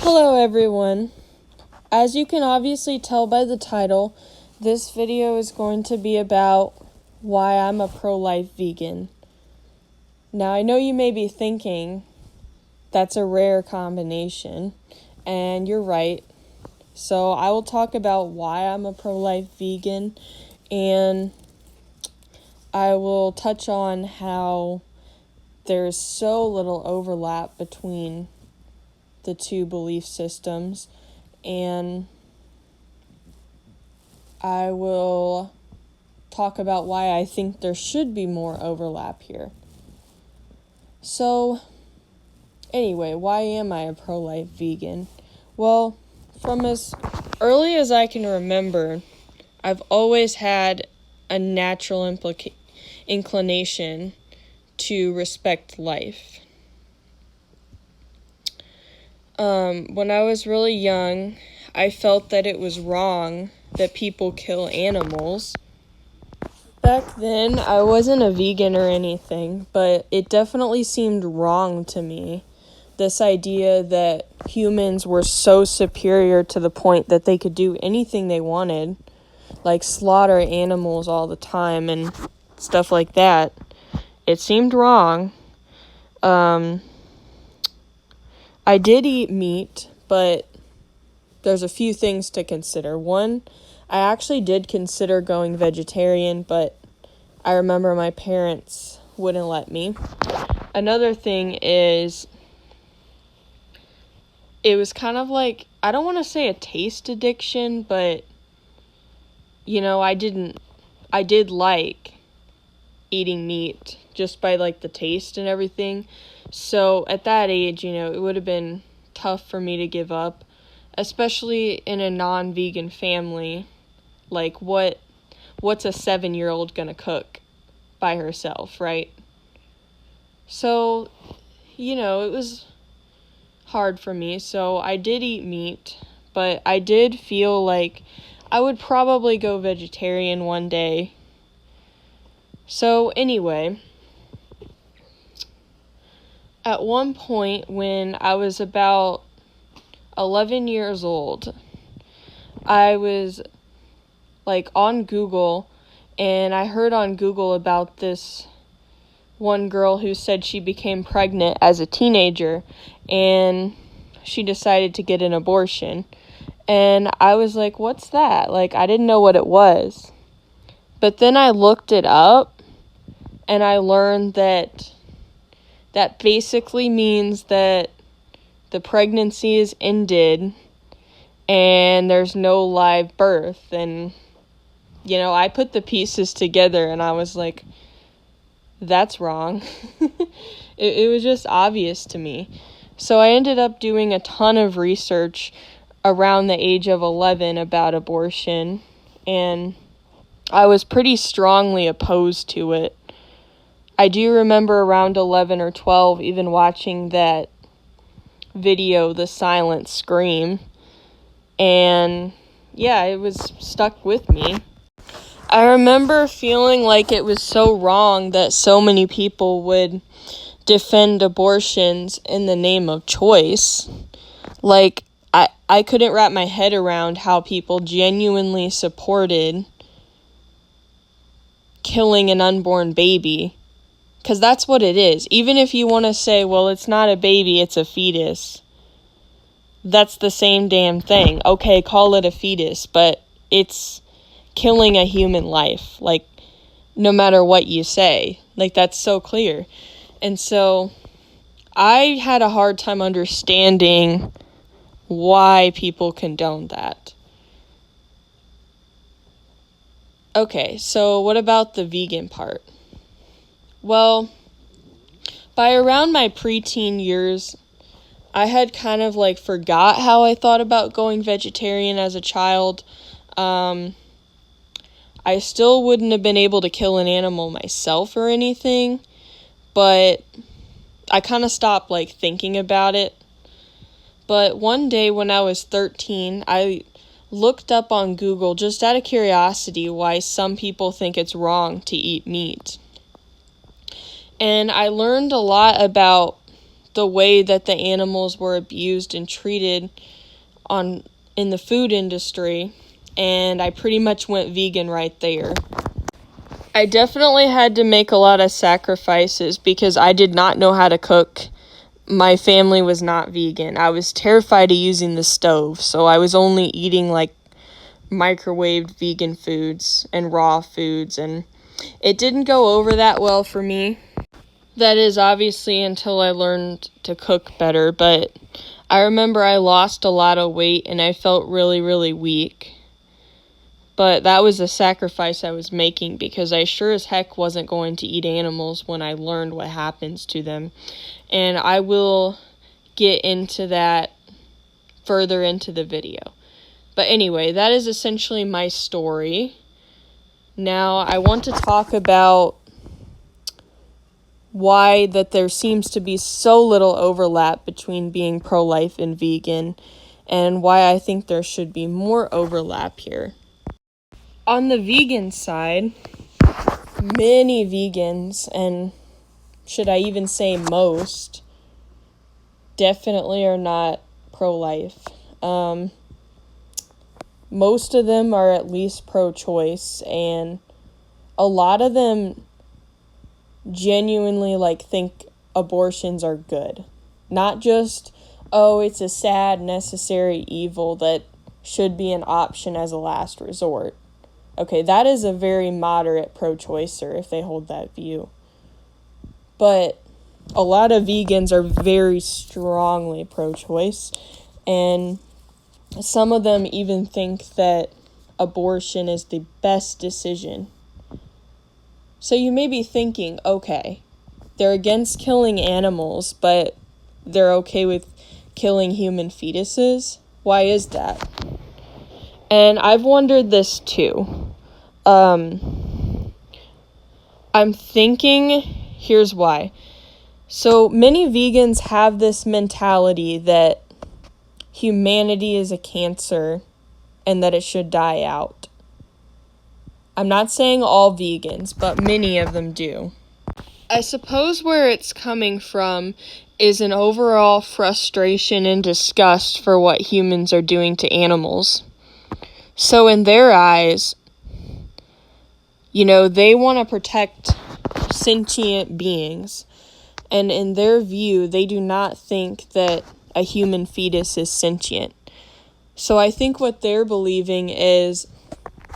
Hello everyone. As you can obviously tell by the title, this video is going to be about why I'm a pro-life vegan. Now I know you may be thinking that's a rare combination, and you're right. So I will talk about why I'm a pro-life vegan, and I will touch on how there's so little overlap between the two belief systems, and I will talk about why I think there should be more overlap here. So, anyway, why am I a pro-life vegan? Well, from as early as I can remember, I've always had a natural inclination to respect life. When I was really young, I felt that it was wrong that people kill animals. Back then, I wasn't a vegan or anything, but it definitely seemed wrong to me. This idea that humans were so superior to the point that they could do anything they wanted, like slaughter animals all the time and stuff like that. It seemed wrong. I did eat meat, but there's a few things to consider. One, I actually did consider going vegetarian, but I remember my parents wouldn't let me. Another thing is, it was kind of like, I don't want to say a taste addiction, but, I did like eating meat just by, the taste and everything. So at that age, it would have been tough for me to give up, especially in a non-vegan family. Like, what's a 7-year-old gonna cook by herself, right? So, it was hard for me. So I did eat meat, but I did feel like I would probably go vegetarian one day. So anyway, at one point when I was about 11 years old, I was on Google, and I heard on Google about this one girl who said she became pregnant as a teenager and she decided to get an abortion. And I was like, what's that? I didn't know what it was. But then I looked it up and I learned that basically means that the pregnancy is ended and there's no live birth. And, I put the pieces together and I was like, that's wrong. It was just obvious to me. So I ended up doing a ton of research around the age of 11 about abortion, and I was pretty strongly opposed to it. I do remember around 11 or 12 even watching that video, The Silent Scream, and yeah, it was stuck with me. I remember feeling like it was so wrong that so many people would defend abortions in the name of choice. I couldn't wrap my head around how people genuinely supported killing an unborn baby. Because that's what it is. Even if you want to say, well, it's not a baby, it's a fetus. That's the same damn thing. Okay, call it a fetus, but it's killing a human life. No matter what you say. That's so clear. And so, I had a hard time understanding why people condone that. Okay, so what about the vegan part? Well, by around my preteen years, I had kind of forgot how I thought about going vegetarian as a child. I still wouldn't have been able to kill an animal myself or anything, but I kind of stopped thinking about it. But one day when I was 13, I looked up on Google just out of curiosity why some people think it's wrong to eat meat. And I learned a lot about the way that the animals were abused and treated in the food industry, and I pretty much went vegan right there. I definitely had to make a lot of sacrifices because I did not know how to cook. My family was not vegan. I was terrified of using the stove, so I was only eating like microwaved vegan foods and raw foods, and it didn't go over that well for me. That is obviously until I learned to cook better, but I remember I lost a lot of weight and I felt really, really weak. But that was a sacrifice I was making because I sure as heck wasn't going to eat animals when I learned what happens to them. And I will get into that further into the video. But anyway, that is essentially my story. Now, I want to talk about why that there seems to be so little overlap between being pro-life and vegan, and why I think there should be more overlap here. On the vegan side, many vegans, and should I even say most, definitely are not pro-life. Most of them are at least pro-choice, and a lot of them genuinely think abortions are good. Not just, oh, it's a sad, necessary evil that should be an option as a last resort. Okay, that is a very moderate pro-choicer if they hold that view. But a lot of vegans are very strongly pro-choice, and some of them even think that abortion is the best decision. So you may be thinking, okay, they're against killing animals, but they're okay with killing human fetuses? Why is that? And I've wondered this too. I'm thinking, here's why. So many vegans have this mentality that humanity is a cancer and that it should die out. I'm not saying all vegans, but many of them do. I suppose where it's coming from is an overall frustration and disgust for what humans are doing to animals. So in their eyes, they want to protect sentient beings. And in their view, they do not think that a human fetus is sentient. So I think what they're believing is,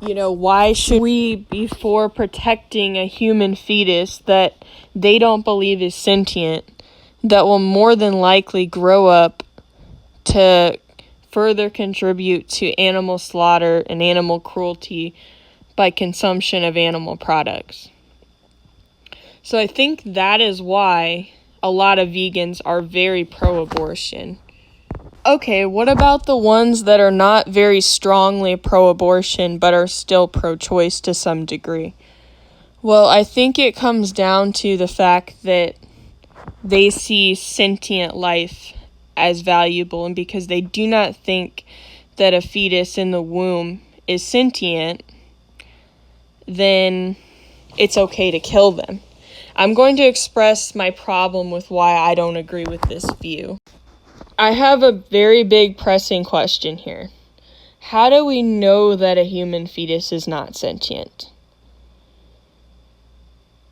why should we be for protecting a human fetus that they don't believe is sentient, that will more than likely grow up to further contribute to animal slaughter and animal cruelty by consumption of animal products. So I think that is why a lot of vegans are very pro-abortion. Okay, what about the ones that are not very strongly pro-abortion but are still pro-choice to some degree? Well, I think it comes down to the fact that they see sentient life as valuable, and because they do not think that a fetus in the womb is sentient, then it's okay to kill them. I'm going to express my problem with why I don't agree with this view. I have a very big pressing question here. How do we know that a human fetus is not sentient?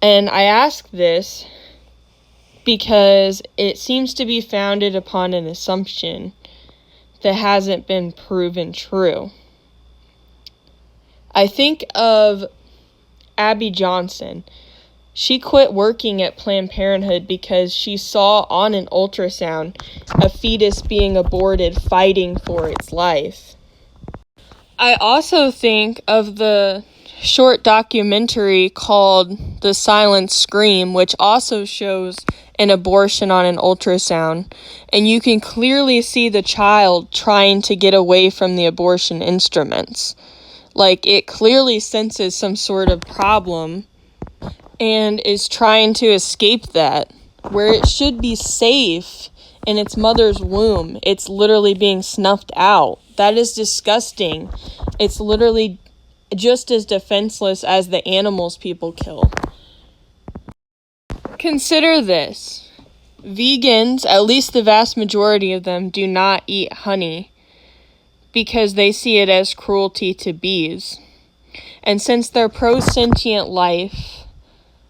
And I ask this because it seems to be founded upon an assumption that hasn't been proven true. I think of Abby Johnson. She quit working at Planned Parenthood because she saw on an ultrasound a fetus being aborted fighting for its life. I also think of the short documentary called The Silent Scream, which also shows an abortion on an ultrasound, and you can clearly see the child trying to get away from the abortion instruments. It clearly senses some sort of problem and is trying to escape that. Where it should be safe in its mother's womb, it's literally being snuffed out. That is disgusting. It's literally just as defenseless as the animals people kill. Consider this. Vegans, at least the vast majority of them, do not eat honey because they see it as cruelty to bees. And since they're pro-sentient life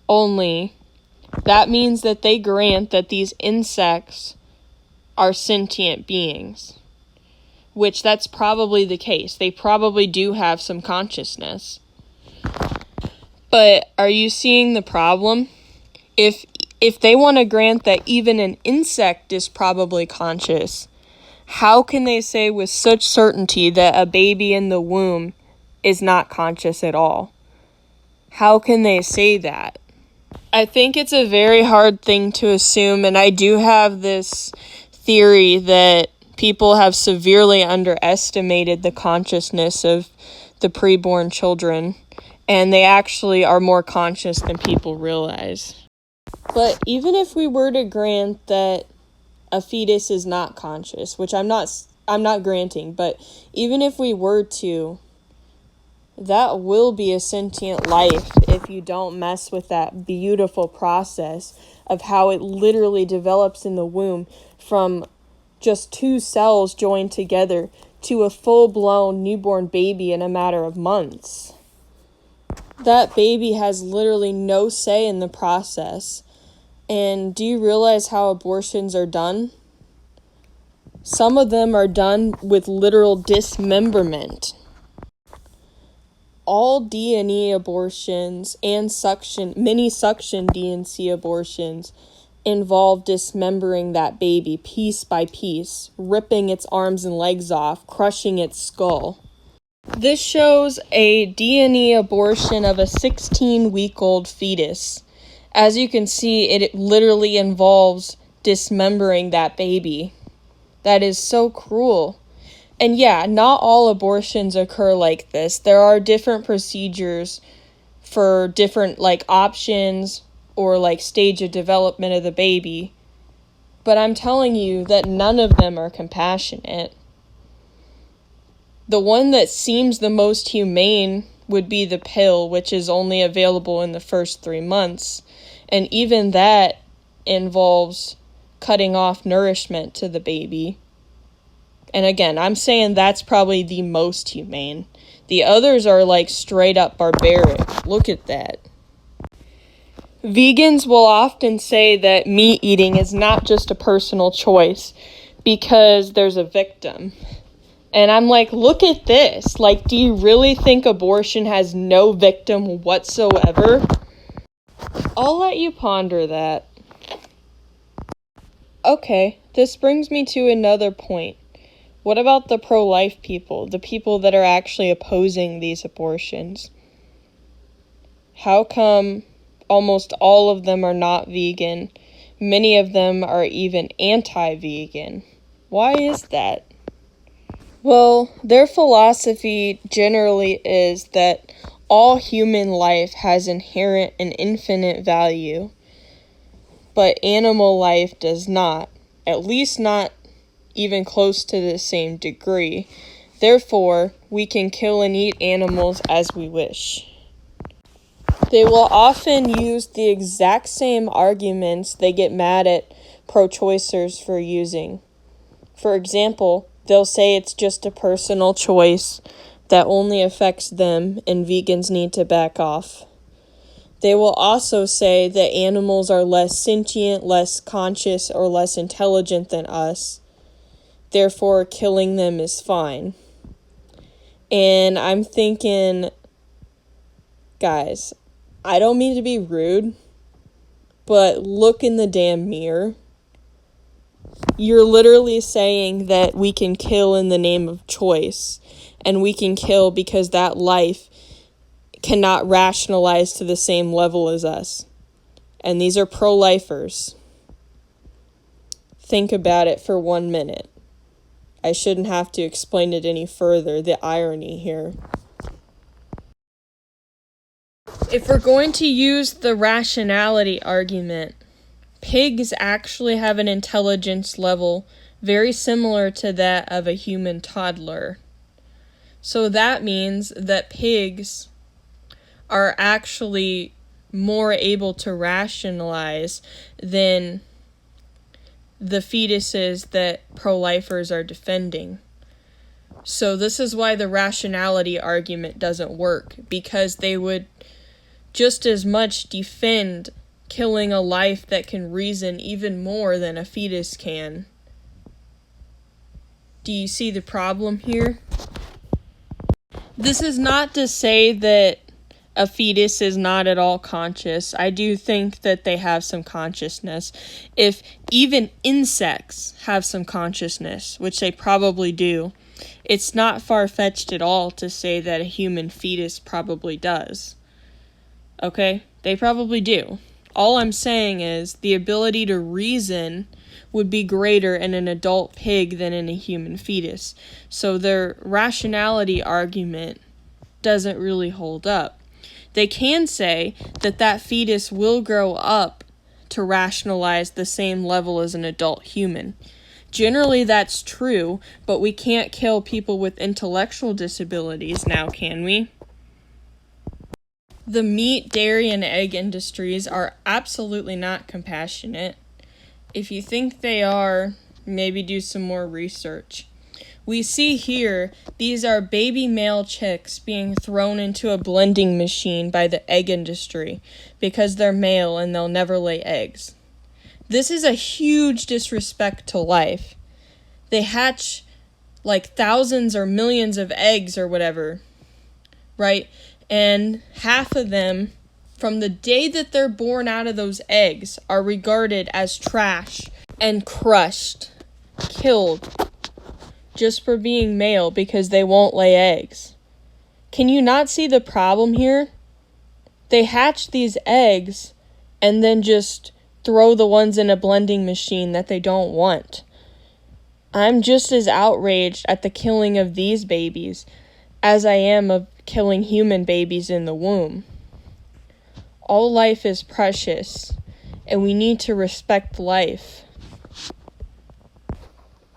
only, that means that they grant that these insects are sentient beings, which that's probably the case. They probably do have some consciousness. But are you seeing the problem? If they want to grant that even an insect is probably conscious, how can they say with such certainty that a baby in the womb is not conscious at all? How can they say that? I think it's a very hard thing to assume, and I do have this theory that people have severely underestimated the consciousness of the preborn children, and they actually are more conscious than people realize. But even if we were to grant that a fetus is not conscious, which I'm not granting, but even if we were to, that will be a sentient life if you don't mess with that beautiful process of how it literally develops in the womb from just two cells joined together to a full-blown newborn baby in a matter of months. That baby has literally no say in the process. And do you realize how abortions are done? Some of them are done with literal dismemberment. All D&E abortions and mini suction D&C abortions involve dismembering that baby piece by piece, ripping its arms and legs off, crushing its skull. This shows a D&E abortion of a 16-week-old fetus. As you can see, it literally involves dismembering that baby. That is so cruel. And yeah, not all abortions occur like this. There are different procedures for different options or stage of development of the baby. But I'm telling you that none of them are compassionate. The one that seems the most humane would be the pill, which is only available in the first 3 months. And even that involves cutting off nourishment to the baby. And again, I'm saying that's probably the most humane. The others are straight up barbaric. Look at that. Vegans will often say that meat eating is not just a personal choice because there's a victim. And I'm like, look at this. Do you really think abortion has no victim whatsoever? I'll let you ponder that. Okay, this brings me to another point. What about the pro-life people, the people that are actually opposing these abortions? How come almost all of them are not vegan? Many of them are even anti-vegan. Why is that? Well, their philosophy generally is that all human life has inherent and infinite value, but animal life does not, at least not even close to the same degree. Therefore, we can kill and eat animals as we wish. They will often use the exact same arguments they get mad at pro-choicers for using. For example, they'll say it's just a personal choice that only affects them and vegans need to back off. They will also say that animals are less sentient, less conscious, or less intelligent than us. Therefore, killing them is fine. And I'm thinking, guys, I don't mean to be rude, but look in the damn mirror. You're literally saying that we can kill in the name of choice, and we can kill because that life cannot rationalize to the same level as us. And these are pro-lifers. Think about it for 1 minute. I shouldn't have to explain it any further, the irony here. If we're going to use the rationality argument, pigs actually have an intelligence level very similar to that of a human toddler. So that means that pigs are actually more able to rationalize than the fetuses that pro-lifers are defending. So this is why the rationality argument doesn't work, because they would just as much defend killing a life that can reason even more than a fetus can. Do you see the problem here? This is not to say that a fetus is not at all conscious. I do think that they have some consciousness. If even insects have some consciousness, which they probably do, it's not far-fetched at all to say that a human fetus probably does. Okay? They probably do. All I'm saying is the ability to reason would be greater in an adult pig than in a human fetus. So their rationality argument doesn't really hold up. They can say that that fetus will grow up to rationalize the same level as an adult human. Generally, that's true, but we can't kill people with intellectual disabilities now, can we? The meat, dairy, and egg industries are absolutely not compassionate. If you think they are, maybe do some more research. We see here, these are baby male chicks being thrown into a blending machine by the egg industry because they're male and they'll never lay eggs. This is a huge disrespect to life. They hatch like thousands or millions of eggs or whatever, right? And half of them, from the day that they're born out of those eggs, are regarded as trash and crushed, killed, just for being male because they won't lay eggs. Can you not see the problem here? They hatch these eggs and then just throw the ones in a blending machine that they don't want. I'm just as outraged at the killing of these babies as I am of killing human babies in the womb. All life is precious, and we need to respect life.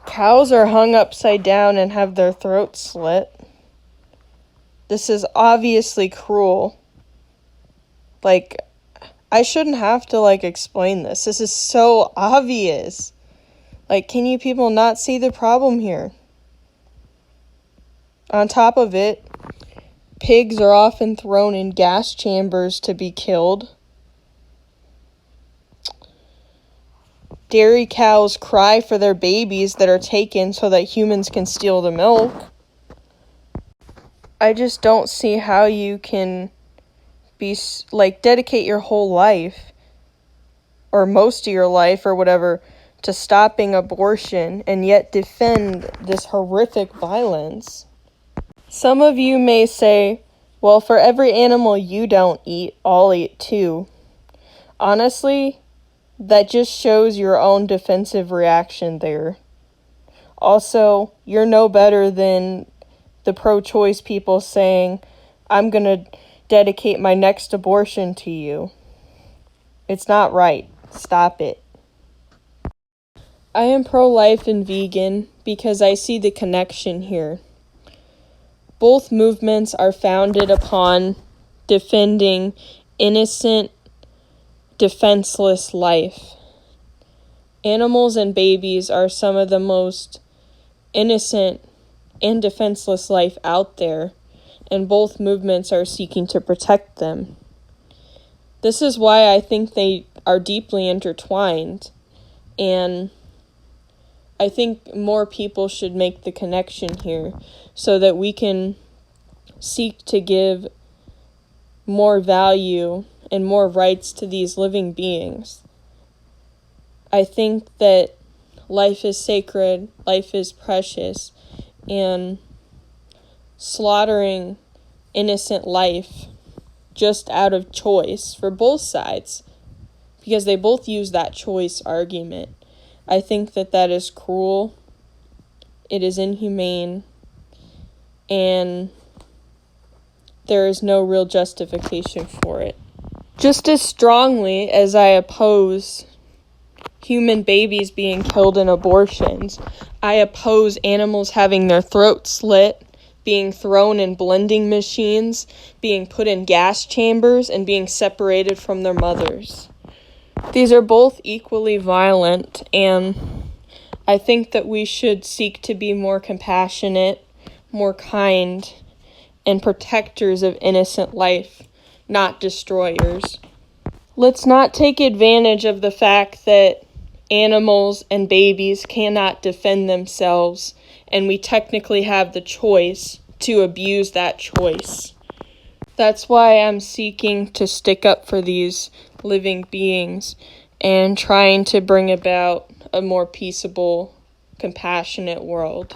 Cows are hung upside down and have their throats slit. This is obviously cruel. I shouldn't have to, explain this. This is so obvious. Can you people not see the problem here? On top of it, pigs are often thrown in gas chambers to be killed. Dairy cows cry for their babies that are taken so that humans can steal the milk. I just don't see how you can dedicate your whole life, or most of your life, or whatever, to stopping abortion and yet defend this horrific violence. Some of you may say, well, for every animal you don't eat, I'll eat too. Honestly, that just shows your own defensive reaction there. Also, you're no better than the pro-choice people saying, I'm going to dedicate my next abortion to you. It's not right. Stop it. I am pro-life and vegan because I see the connection here. Both movements are founded upon defending innocent, defenseless life. Animals and babies are some of the most innocent and defenseless life out there, and both movements are seeking to protect them. This is why I think they are deeply intertwined, and I think more people should make the connection here so that we can seek to give more value and more rights to these living beings. I think that life is sacred, life is precious, and slaughtering innocent life just out of choice for both sides, because they both use that choice argument. I think that is cruel, it is inhumane, and there is no real justification for it. Just as strongly as I oppose human babies being killed in abortions, I oppose animals having their throats slit, being thrown in blending machines, being put in gas chambers, and being separated from their mothers. These are both equally violent, and I think that we should seek to be more compassionate, more kind, and protectors of innocent life, not destroyers. Let's not take advantage of the fact that animals and babies cannot defend themselves, and we technically have the choice to abuse that choice. That's why I'm seeking to stick up for these living beings and trying to bring about a more peaceable, compassionate world.